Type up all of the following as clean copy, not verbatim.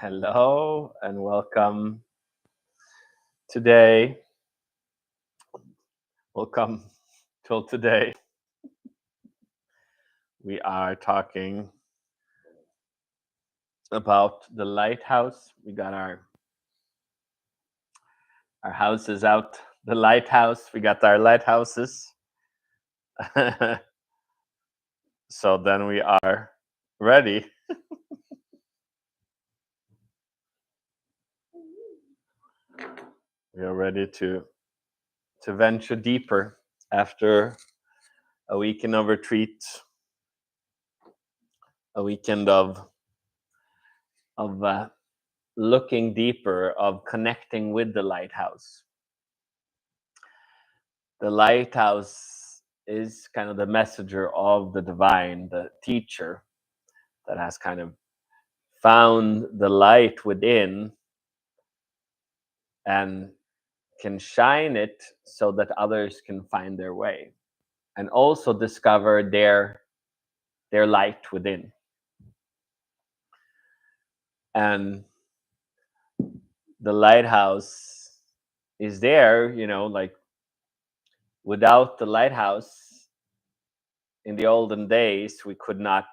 Hello and welcome today. Welcome till today. We are talking about the lighthouse. We got our houses out. The lighthouse. We got our lighthouses. So then we are ready. We are ready to venture deeper after a weekend of retreat, a weekend of looking deeper, of connecting with the lighthouse. The lighthouse is kind of the messenger of the divine, the teacher that has kind of found the light within and can shine it so that others can find their way and also discover their light within. And the lighthouse is there, like without the lighthouse in the olden days, we could not,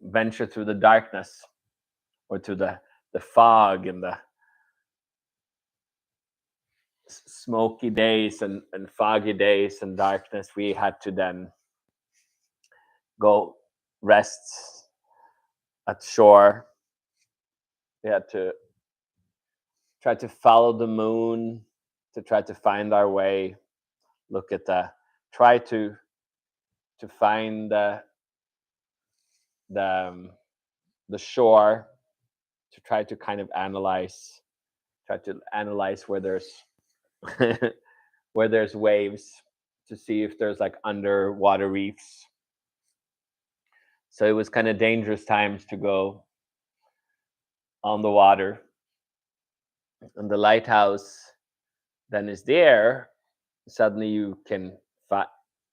venture through the darkness or to the fog and the smoky days and foggy days and darkness. We had to then go rest at shore. We had to try to follow the moon to try to find our way. Look at try to find the shore, to try to kind of try to analyze where there's where there's waves, to see if there's like underwater reefs. So it was kind of dangerous times to go on the water. And the lighthouse then is there. Suddenly you can find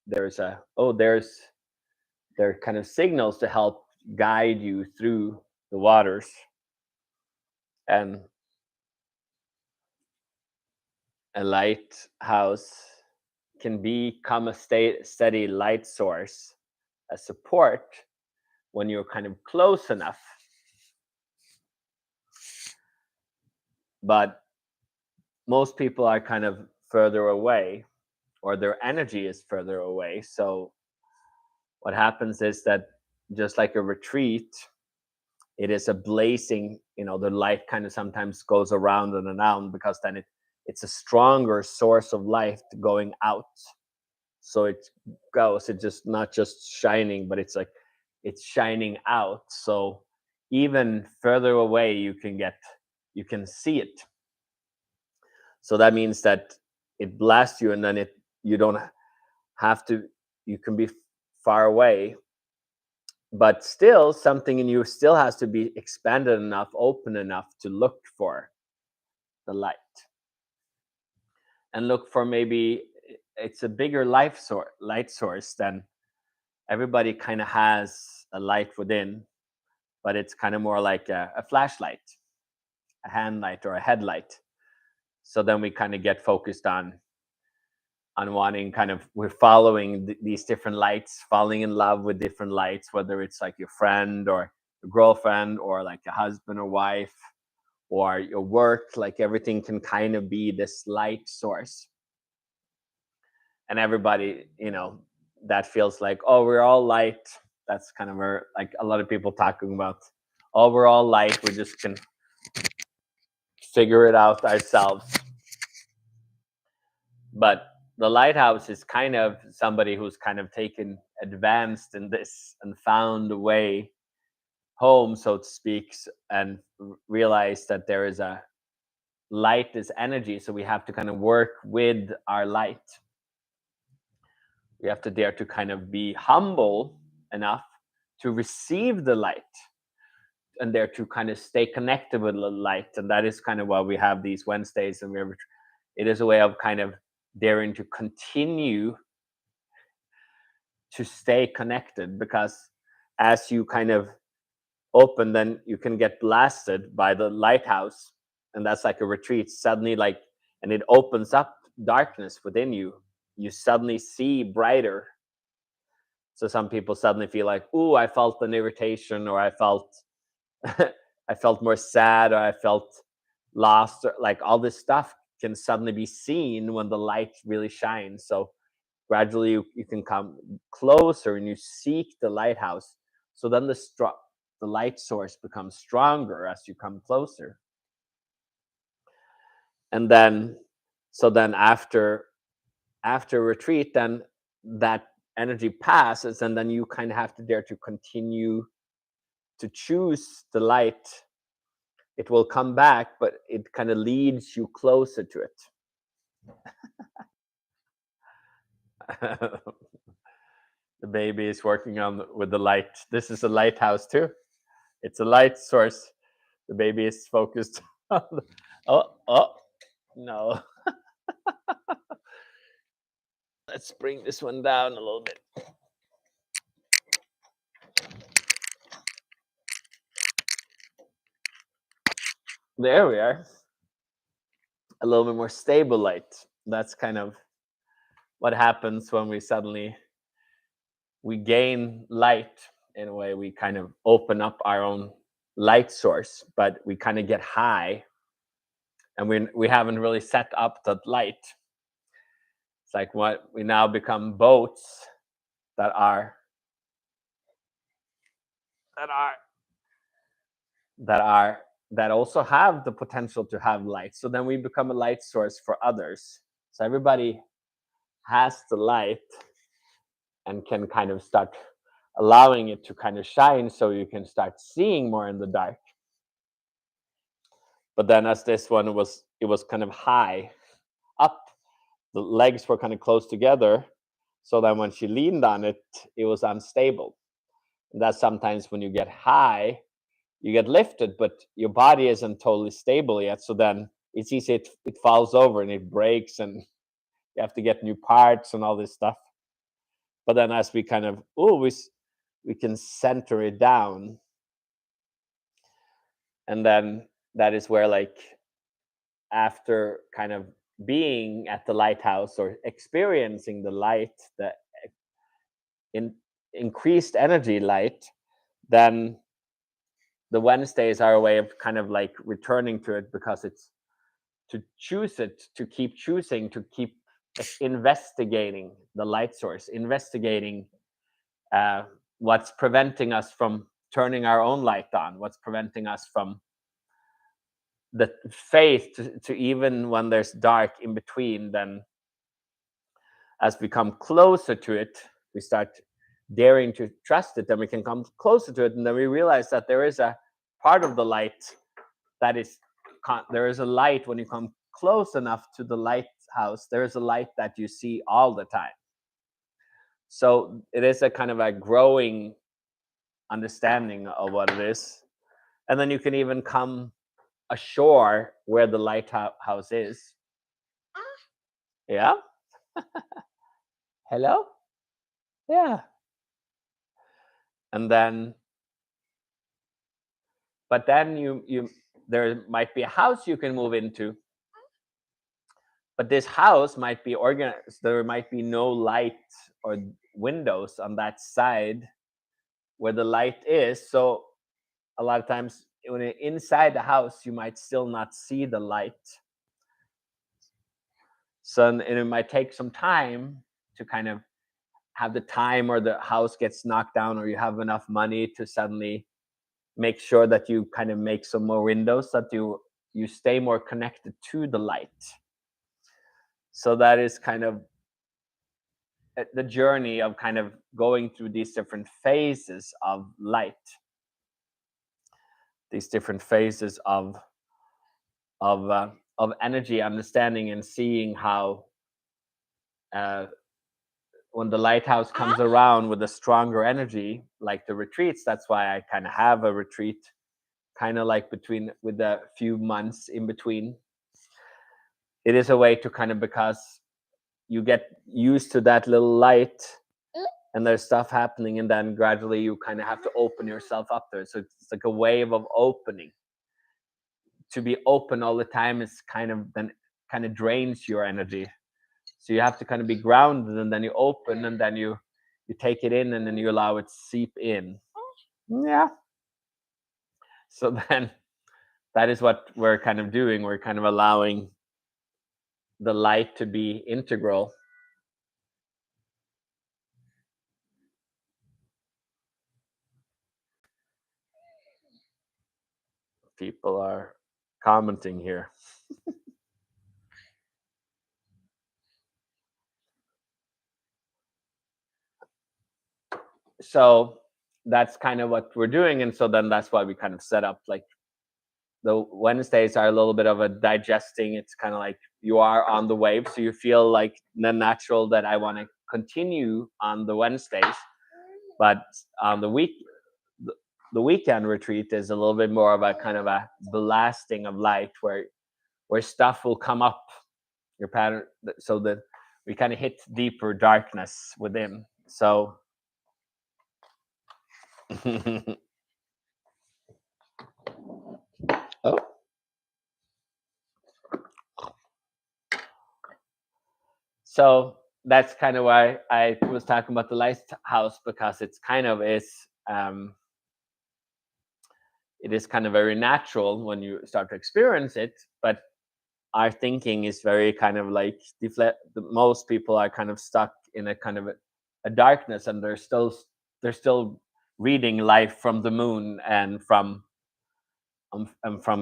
there's a there are kind of signals to help guide you through the waters. And a lighthouse can become a steady light source, a support when you're kind of close enough. But most people are kind of further away, or their energy is further away. So what happens is that, just like a retreat, it is a blazing, the light kind of sometimes goes around and around, because then it's a stronger source of light going out. So it's just not just shining, but it's like it's shining out. So even further away you can see it. So that means that it blasts you, and then you don't have to, you can be far away, but still something in you still has to be expanded enough, open enough to look for the light, and look for, maybe it's a bigger light source than everybody kind of has a light within, but it's kind of more like a flashlight, a hand light, or a headlight. So then we kind of get focused on wanting, kind of, we're following these different lights, falling in love with different lights, whether it's like your friend or your girlfriend, or like a husband or wife, or your work. Like everything can kind of be this light source. And everybody, that feels like, oh, we're all light. That's kind of where, like, a lot of people talking about, oh, we're all light, we just can figure it out ourselves. But the lighthouse is kind of somebody who's kind of taken advanced in this and found a way home, so to speak, and realized that there is a light is energy. So we have to kind of work with our light. We have to dare to kind of be humble enough to receive the light, and dare to kind of stay connected with the light. And that is kind of why we have these Wednesdays, and it is a way of kind of daring to continue to stay connected, because as you kind of open, then you can get blasted by the lighthouse, and that's like a retreat suddenly, like, and it opens up darkness within you. You suddenly see brighter. So some people suddenly feel like, "Ooh, I felt an irritation," or "I felt I felt more sad," or "I felt lost," or like all this stuff can suddenly be seen when the light really shines. So gradually you can come closer and you seek the lighthouse. So then the light source becomes stronger as you come closer. And then so then after retreat, then that energy passes, and then you kind of have to dare to continue to choose the light. It will come back, but it kind of leads you closer to it. The baby is working on with the light. This is a lighthouse too. It's a light source. The baby is focused on oh no. Let's bring this one down a little bit. There we are. A little bit more stable light. That's kind of what happens when we gain light. In a way, we kind of open up our own light source, but we kind of get high, and we haven't really set up that light. It's like what we now become boats that are that are that are that also have the potential to have light. So then we become a light source for others. So everybody has the light and can kind of start allowing it to kind of shine, so you can start seeing more in the dark. But then as this one it was kind of high up, the legs were kind of close together, so then when she leaned on it, it was unstable. And that's sometimes when you get high, you get lifted, but your body isn't totally stable yet. So then it's easy, it falls over and it breaks, and you have to get new parts and all this stuff. But then as we kind of, we can center it down. And then that is where, like, after kind of being at the lighthouse or experiencing the light, the in, increased energy light, then the Wednesdays are a way of kind of like returning to it, because it's to choose it, to keep choosing, to keep investigating the light source, investigating what's preventing us from turning our own light on, what's preventing us from the faith to even when there's dark in between. Then as we come closer to it, we start daring to trust it, then we can come closer to it, and then we realize that there is a part of the light that is there is a light. When you come close enough to the lighthouse, there is a light that you see all the time. So it is a kind of a growing understanding of what it is. And then you can even come ashore where the lighthouse is. Yeah. Hello. Yeah. And then but then you there might be a house you can move into, but this house might be organized. There might be no light or windows on that side where the light is. So a lot of times when you're inside the house, you might still not see the light. So and it might take some time to kind of have the time, or the house gets knocked down, or you have enough money to suddenly make sure that you kind of make some more windows, that you stay more connected to the light. So that is kind of the journey of kind of going through these different phases of light, these different phases of energy, understanding and seeing how uh, when the lighthouse comes around with a stronger energy, like the retreats. That's why I kind of have a retreat, kind of like between, with a few months in between. It is a way to kind of, because you get used to that little light, and there's stuff happening, and then gradually you kind of have to open yourself up there. So it's like a wave of opening. To be open all the time is kind of then kind of drains your energy. So you have to kind of be grounded, and then you open, and then you take it in, and then you allow it to seep in. Yeah. So then that is what we're kind of doing. We're kind of allowing the light to be integral. People are commenting here. So that's kind of what we're doing. And so then that's why we kind of set up like the Wednesdays are a little bit of a digesting. It's kind of like you are on the wave. So you feel like the natural that I want to continue on the Wednesdays. But on the weekend retreat is a little bit more of a kind of a blasting of light where stuff will come up your pattern, so that we kind of hit deeper darkness within. So oh. So that's kind of why I was talking about the lighthouse, because it's kind of it is kind of very natural when you start to experience it, but our thinking is very kind of like most people are kind of stuck in a kind of a darkness, and they're still reading life from the moon, and from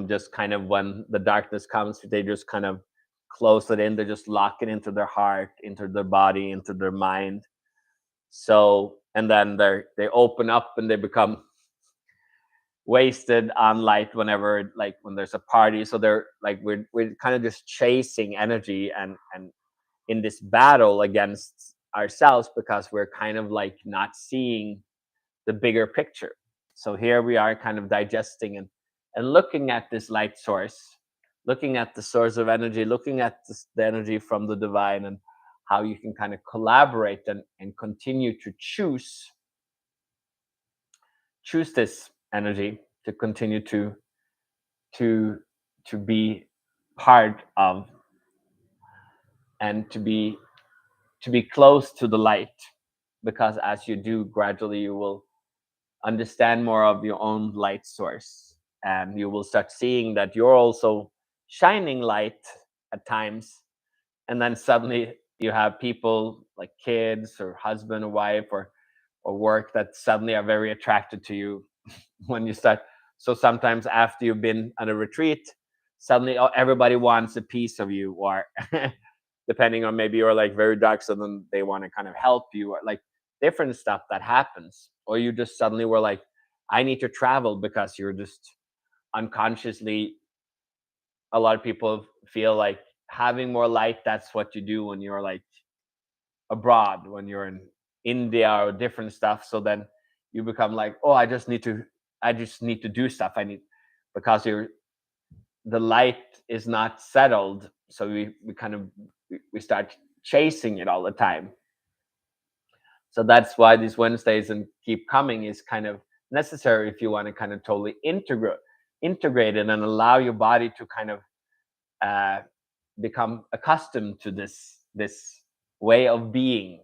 just kind of when the darkness comes, they just kind of close it in. They just lock it into their heart, into their body, into their mind. So, and then they open up, and they become wasted on light whenever, like when there's a party. So they're like we're kind of just chasing energy, and in this battle against ourselves, because we're kind of like not seeing the bigger picture. So here we are kind of digesting and looking at this light source, looking at the source of energy, looking at the energy from the divine, and how you can kind of collaborate and continue to choose this energy to continue to to be part of, and to be close to the light. Because as you do, gradually you will understand more of your own light source, and you will start seeing that you're also shining light at times. And then suddenly you have people like kids or husband or wife or work that suddenly are very attracted to you when you start. So sometimes after you've been on a retreat, suddenly everybody wants a piece of you, or depending on, maybe you're like very dark, so then they want to kind of help you, or like different stuff that happens. Or you just suddenly were like, I need to travel, because you're just unconsciously, a lot of people feel like having more light, that's what you do when you're like abroad, when you're in India or different stuff. So then you become like, oh, I just need to do stuff. I need, because the light is not settled. So we kind of we start chasing it all the time. So that's why these Wednesdays and keep coming is kind of necessary, if you want to kind of totally integrate it, and allow your body to kind of uh, become accustomed to this way of being,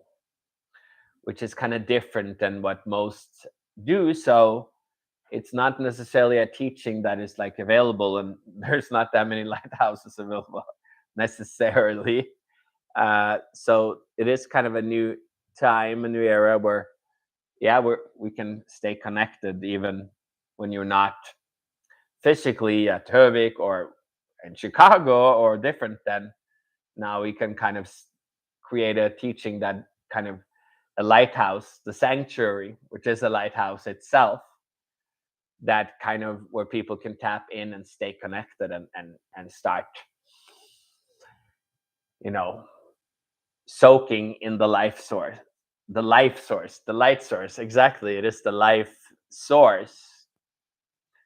which is kind of different than what most do. So it's not necessarily a teaching that is like available, and there's not that many lighthouses available necessarily. So it is kind of a new time, a new era where, yeah, we can stay connected even when you're not physically at Hövik or in Chicago or different. Then now we can kind of create a teaching that kind of a lighthouse, the sanctuary, which is a lighthouse itself, that kind of where people can tap in and stay connected, and start, you know, soaking in the light source. Exactly, it is the life source.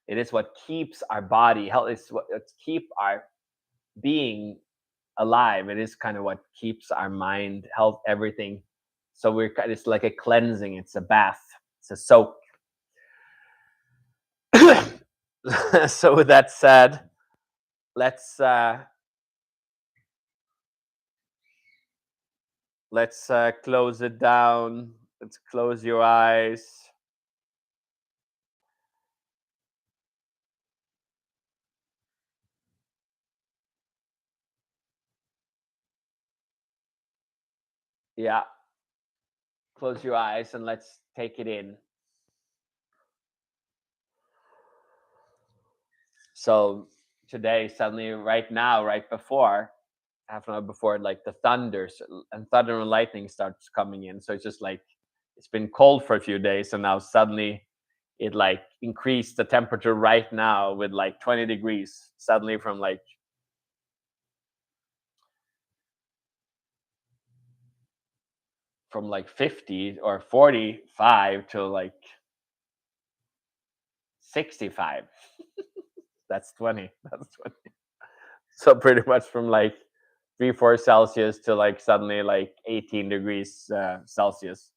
It is what keeps our body healthy. It's what keep our being alive. It is kind of what keeps our mind health, everything So it's like a cleansing, it's a bath, it's a soak. So with that said, let's close it down. Let's close your eyes. Yeah, close your eyes and let's take it in. So today, suddenly, right now, right before, half an hour before, like the thunders and thunder and lightning starts coming in. So it's just like it's been cold for a few days, and now suddenly it like increased the temperature right now with like 20 degrees. Suddenly from like 50 or 45 to like 65. That's 20. That's 20. So pretty much from like 3 4 Celsius to like suddenly like 18 degrees Celsius.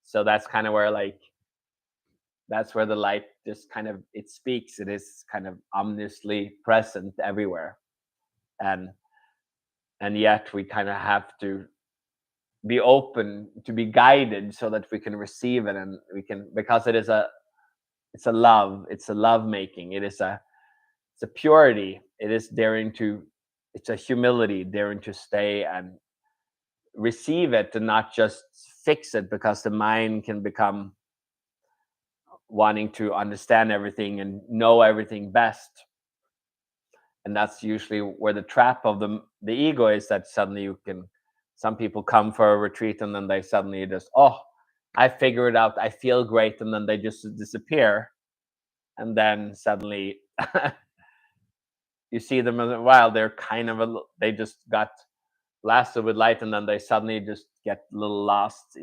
So that's kind of where like that's where the light just kind of it speaks. It is kind of ominously present everywhere, and yet we kind of have to be open to be guided so that we can receive it, and we can, because it's a love, it's a love making, it's a purity, it is daring to, it's a humility, daring to stay and receive it and not just fix it, because the mind can become wanting to understand everything and know everything best. And that's usually where the trap of the ego is, that suddenly you can, some people come for a retreat and then they suddenly just, oh, I figure it out, I feel great, and then they just disappear. And then suddenly you see them in a while, they're kind of they just got blasted with light, and then they suddenly just get a little lost,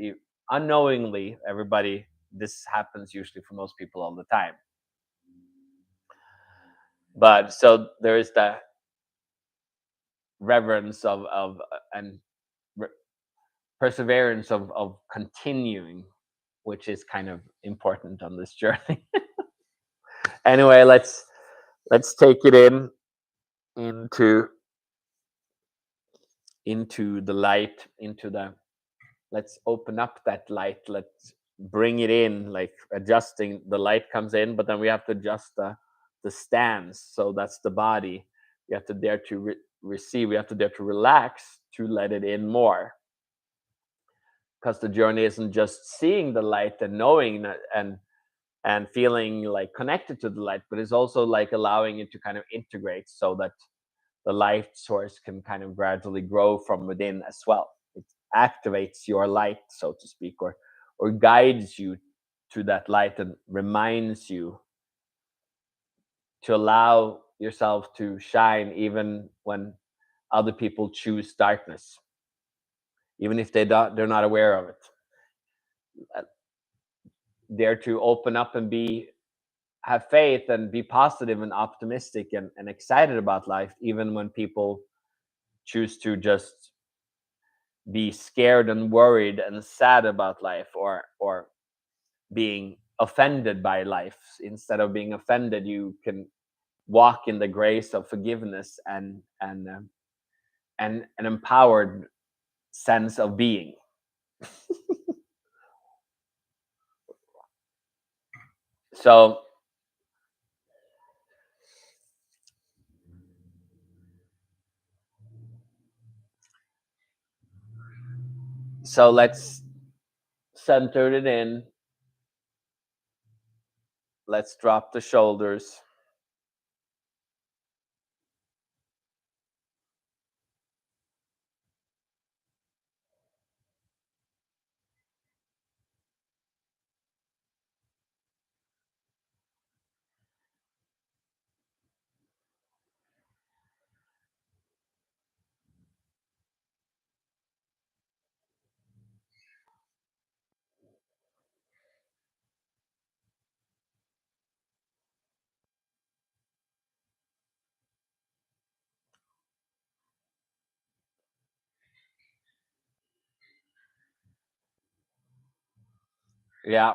unknowingly. Everybody, this happens usually for most people all the time. But so there is the reverence of and re- perseverance of continuing, which is kind of important on this journey. Anyway, let's take it into the light, into the, let's open up that light, let's bring it in, like adjusting, the light comes in, but then we have to adjust the stance. So that's the body. We have to dare to receive, we have to dare to relax to let it in more, because the journey isn't just seeing the light and knowing that, and feeling like connected to the light, but it's also like allowing it to kind of integrate, so that the light source can kind of gradually grow from within as well. It activates your light, so to speak, or guides you to that light and reminds you to allow yourself to shine even when other people choose darkness, even if they're not aware of it. Dare to open up and have faith and be positive and optimistic and excited about life, even when people choose to just be scared and worried and sad about life, or being offended by life. Instead of being offended, you can walk in the grace of forgiveness and an empowered sense of being. So let's center it in. Let's drop the shoulders. Yeah.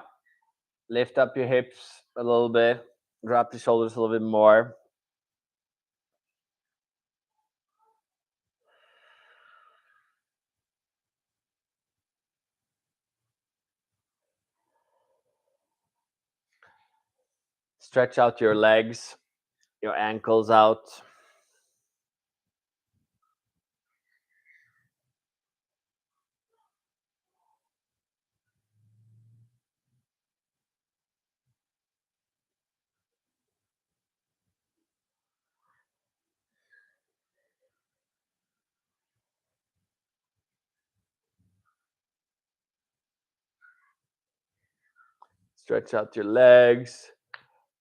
Lift up your hips a little bit. Drop the shoulders a little bit more. Stretch out your legs, your ankles out. Stretch out your legs,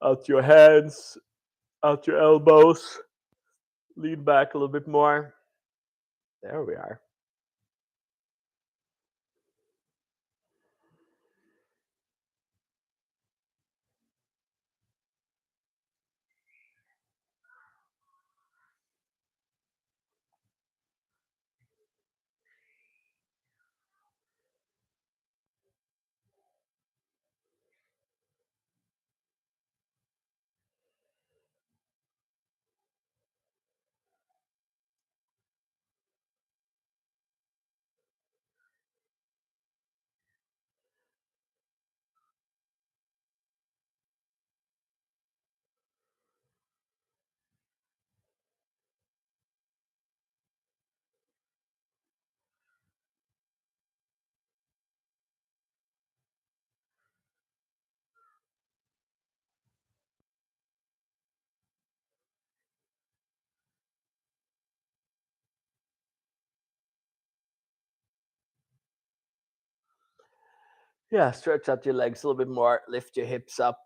out your hands, out your elbows. Lean back a little bit more. There we are. Yeah, stretch out your legs a little bit more. Lift your hips up.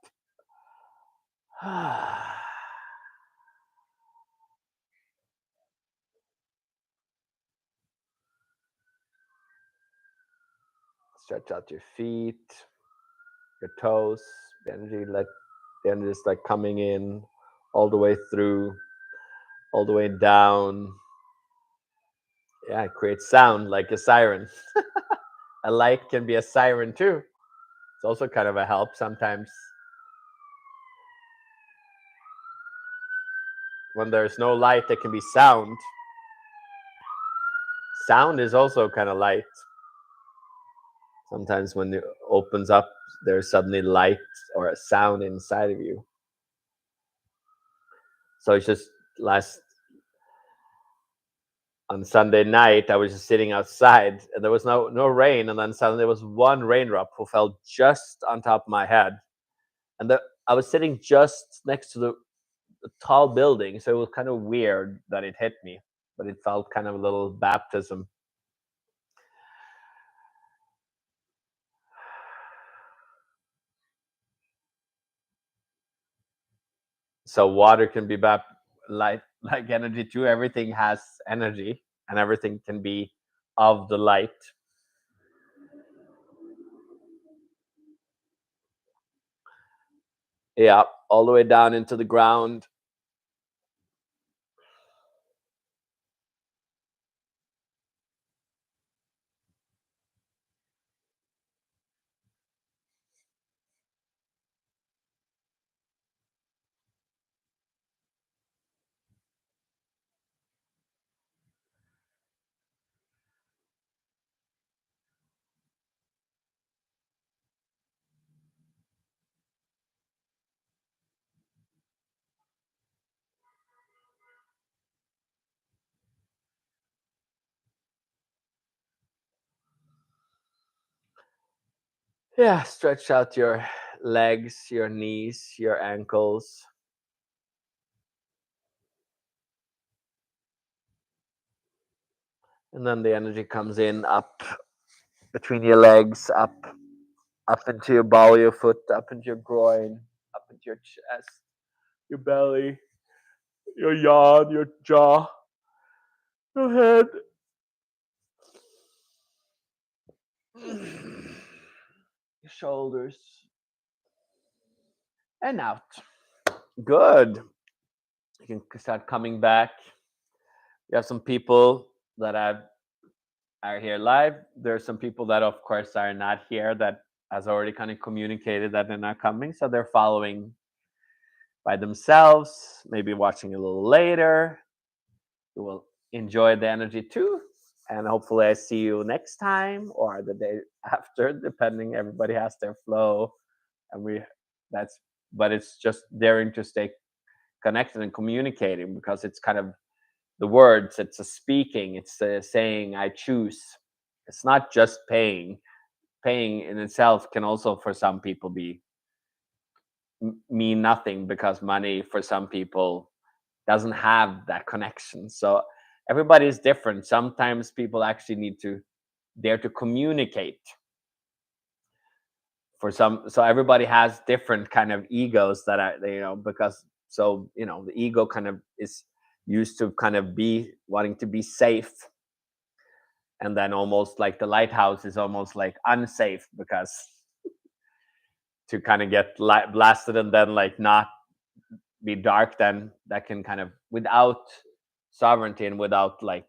Stretch out your feet, your toes. The energy is like coming in all the way through, all the way down. Yeah, it creates sound like a siren. A light can be a siren too. It's also kind of a help sometimes when there's no light. There can be sound. Sound is also kind of light. Sometimes when it opens up, there's suddenly light or a sound inside of you. So it's just last on Sunday night, I was just sitting outside and there was no rain, and then suddenly there was one raindrop who fell just on top of my head, and I was sitting just next to the tall building, so it was kind of weird that it hit me, but it felt kind of a little baptism. So water can be like energy too. Everything has energy, and everything can be of the light. Yeah, all the way down into the ground. Yeah, stretch out your legs, your knees, your ankles. And then the energy comes in up between your legs, up into your ball, your foot, up into your groin, up into your chest, your belly, your yawn, your jaw, your head, your shoulders, and out. Good. You can start coming back. We have some people that are here live. There's some people that, of course, are not here that has already kind of communicated that they're not coming, so they're following by themselves, maybe watching a little later. You will enjoy the energy too. And hopefully I see you next time or the day after, depending. Everybody has their flow. And that's, but it's just daring to stay connected and communicating, because it's kind of the words, it's a speaking, it's a saying, I choose. It's not just paying. Paying in itself can also, for some people, mean nothing, because money for some people doesn't have that connection. So everybody is different. Sometimes people actually need to dare to communicate. For some, so everybody has different kind of egos that are, because, so the ego kind of is used to kind of be wanting to be safe, and then almost like the lighthouse is almost like unsafe, because to kind of get blasted and then like not be dark, then that can kind of, without sovereignty and without like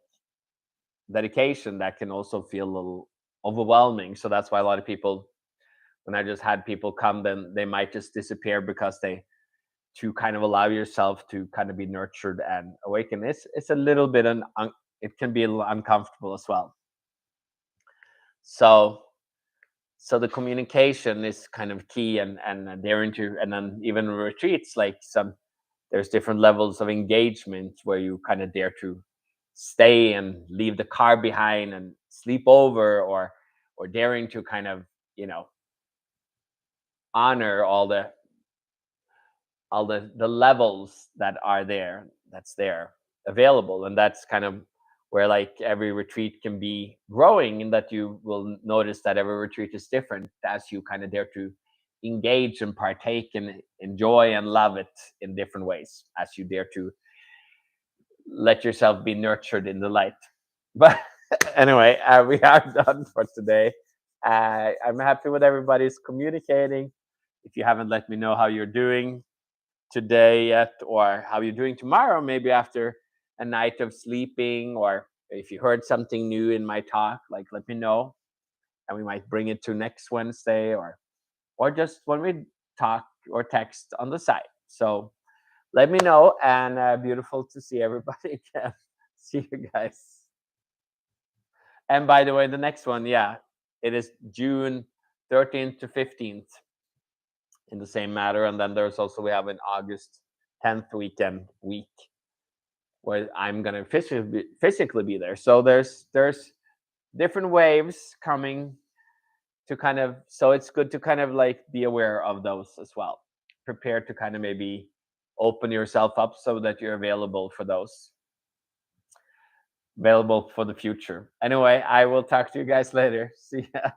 dedication, that can also feel a little overwhelming. So that's why a lot of people, when I just had people come, then they might just disappear, because they, to kind of allow yourself to kind of be nurtured and awaken, it's a little bit it can be a little uncomfortable as well. So the communication is kind of key, and daring to, and then even retreats, like there's different levels of engagement where you kind of dare to stay and leave the car behind and sleep over, or daring to kind of, honor all the levels that are there, that's there available. And that's kind of where like every retreat can be growing, and that you will notice that every retreat is different as you kind of dare to engage and partake and enjoy and love it in different ways, as you dare to let yourself be nurtured in the light. But anyway, we are done for today. I'm happy with everybody's communicating. If you haven't let me know how you're doing today yet, or how you're doing tomorrow, maybe after a night of sleeping, or if you heard something new in my talk, like let me know, and we might bring it to next Wednesday, or just when we talk or text on the side. So let me know, and beautiful to see everybody again. See you guys. And by the way, the next one, yeah, it is June 13th to 15th in the same matter. And then there's also, we have an August 10th week where I'm gonna physically be there. So there's different waves coming to kind of, so it's good to kind of like be aware of those as well. Prepare to kind of maybe open yourself up so that you're available for those, available for the future. Anyway, I will talk to you guys later. See ya.